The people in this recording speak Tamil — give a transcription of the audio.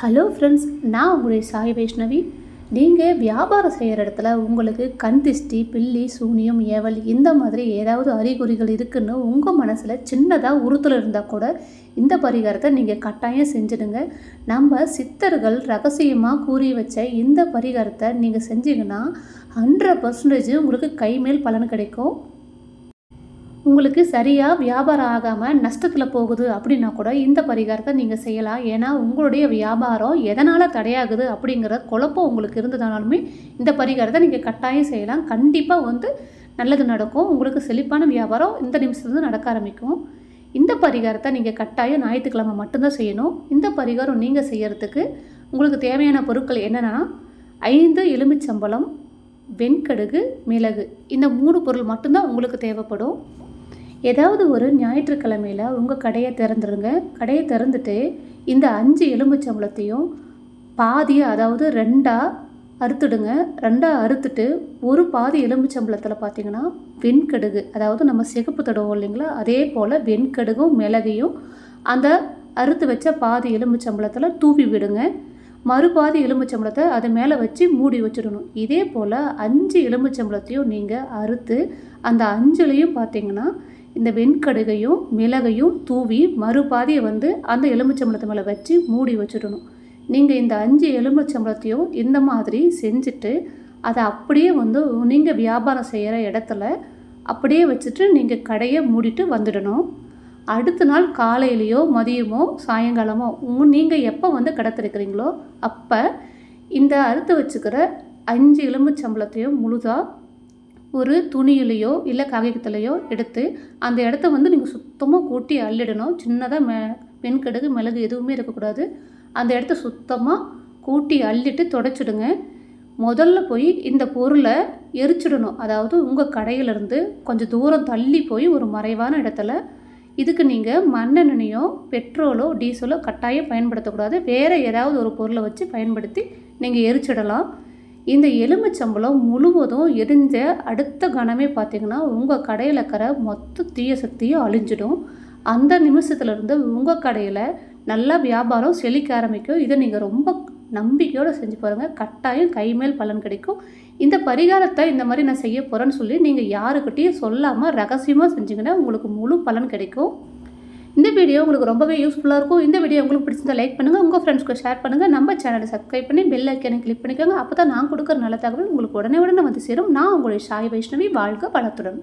ஹலோ ஃப்ரெண்ட்ஸ், நான் உங்களுடைய சாய் வைஷ்ணவி. நீங்கள் வியாபாரம் செய்கிற இடத்துல உங்களுக்கு கண் திஷ்டி, பில்லி, சூனியம், ஏவல் இந்த மாதிரி ஏதாவது அறிகுறிகள் இருக்குன்னு உங்கள் மனசில் சின்னதாக உறுத்தல் இருந்தால் கூட இந்த பரிகாரத்தை நீங்கள் கட்டாயம் செஞ்சுடுங்க. நம்ம சித்தர்கள் ரகசியமாக கூறி வச்ச இந்த பரிகாரத்தை நீங்கள் செஞ்சீங்கன்னா 100% உங்களுக்கு கைமேல் பலன் கிடைக்கும். உங்களுக்கு சரியாக வியாபாரம் ஆகாமல் நஷ்டத்தில் போகுது அப்படின்னா கூட இந்த பரிகாரத்தை நீங்கள் செய்யலாம். ஏன்னா உங்களுடைய வியாபாரம் எதனால் தடையாகுது அப்படிங்கிற குழப்பம் உங்களுக்கு இருந்ததுனாலுமே இந்த பரிகாரத்தை நீங்கள் கட்டாயம் செய்யலாம். கண்டிப்பாக நல்லது நடக்கும். உங்களுக்கு செழிப்பான வியாபாரம் இந்த நிமிஷத்துலேருந்து நடக்க ஆரம்பிக்கும். இந்த பரிகாரத்தை நீங்கள் கட்டாயம் ஞாயிற்றுக்கிழமை மட்டும்தான் செய்யணும். இந்த பரிகாரம் நீங்கள் செய்கிறதுக்கு உங்களுக்கு தேவையான பொருட்கள் என்னென்னா 5 எலுமிச்சம்பழம், வெண்கடுகு, மிளகு, இந்த 3 பொருள் மட்டும்தான் உங்களுக்கு தேவைப்படும். ஏதாவது ஒரு ஞாயிற்றுக்கிழமையில் உங்கள் கடையை திறந்துடுங்க. கடையை திறந்துட்டு இந்த 5 எலுமிச்சம்பழத்தையும் பாதியை, அதாவது 2ஆக அறுத்துடுங்க. 2ஆக அறுத்துட்டு ஒரு பாதி எலுமிச்சம்பழத்தில் பார்த்திங்கன்னா வெண்கடுகு, அதாவது நம்ம சிகப்பு தடவை இல்லைங்களா, அதே போல் வெண்கடுகும் மிளகையும் அந்த அறுத்து வச்ச பாதி எலுமிச்சம்பழத்தில் தூவி விடுங்க. மறுபாதி எலுமிச்சம்பழத்தை அது மேலே வச்சு மூடி வச்சிடணும். இதே போல் 5 எலுமிச்சம்பழத்தையும் நீங்கள் அறுத்து அந்த 5லையும் பார்த்திங்கன்னா இந்த வெண்கடுகையும் மிளகையும் தூவி மறுபாதியை அந்த எலுமிச்சம்பழத்து மேலே வச்சு மூடி வச்சிடணும். நீங்கள் இந்த 5 எலுமிச்சம்பழத்தையும் இந்த மாதிரி செஞ்சுட்டு அதை அப்படியே நீங்கள் வியாபாரம் செய்கிற இடத்துல அப்படியே வச்சுட்டு நீங்கள் கடையை மூடிட்டு வந்துடணும். அடுத்த நாள் காலையிலையோ மதியமோ சாயங்காலமோ நீங்கள் எப்போ கடை திறக்கிறீங்களோ அப்போ இந்த அறுத்து வச்சுக்கிற 5 எலுமிச்சம்பழத்தையும் முழுதாக ஒரு துணியிலையோ இல்லை காகிதத்துலையோ எடுத்து அந்த இடத்த நீங்கள் சுத்தமாக கூட்டி அள்ளிடணும். சின்னதாக வெண்கடுகு மிளகு எதுவுமே இருக்கக்கூடாது. அந்த இடத்த சுத்தமாக கூட்டி அள்ளிட்டு துடைச்சிடுங்க. முதல்ல போய் இந்த பொருளை எரிச்சிடணும். அதாவது உங்கள் கடையிலேருந்து கொஞ்சம் தூரம் தள்ளி போய் ஒரு மறைவான இடத்துல. இதுக்கு நீங்கள் மண்ணெண்ணெயோ பெட்ரோலோ டீசலோ கட்டாயம் பயன்படுத்தக்கூடாது. வேறு ஏதாவது ஒரு பொருளை வச்சு பயன்படுத்தி நீங்கள் எரிச்சிடலாம். இந்த எலுமிச்சம்பழம் முழுவதும் எரிஞ்ச அடுத்த கணமே பார்த்திங்கன்னா உங்கள் கடையில் இருக்கிற மொத்த தீய சக்தியும் அழிஞ்சிடும். அந்த நிமிஷத்துலேருந்து உங்கள் கடையில் நல்லா வியாபாரம் செழிக்க ஆரம்பிக்கும். இதை நீங்கள் ரொம்ப நம்பிக்கையோடு செஞ்சு பாருங்கள். கட்டாயம் கைமேல் பலன் கிடைக்கும். இந்த பரிகாரத்தை இந்த மாதிரி நான் செய்ய போகிறேன்னு சொல்லி நீங்கள் யாருக்கிட்டையும் சொல்லாமல் ரகசியமாக செஞ்சிங்கன்னா உங்களுக்கு முழு பலன் கிடைக்கும். இந்த வீடியோ உங்களுக்கு ரொம்பவே யூஸ்ஃபுல்லாக இருக்கும். இந்த வீடியோ உங்களுக்கு பிடிச்சிருந்தா லைக் பண்ணுங்கள், உங்கள் ஃப்ரெண்ட்ஸ்க்கு ஷேர் பண்ணுங்கள், நம்ம சேனலை சப்ஸ்கிரைப் பண்ணி பெல் ஐக்கானை கிளிக் பண்ணிக்கோங்க. அப்போ தான் நான் கொடுக்குற நல்ல தகவல் உங்களுக்கு உடனே சேரும். நான் உங்களுடைய சாய் வைஷ்ணவி. வாழ்க வளத்துடன்.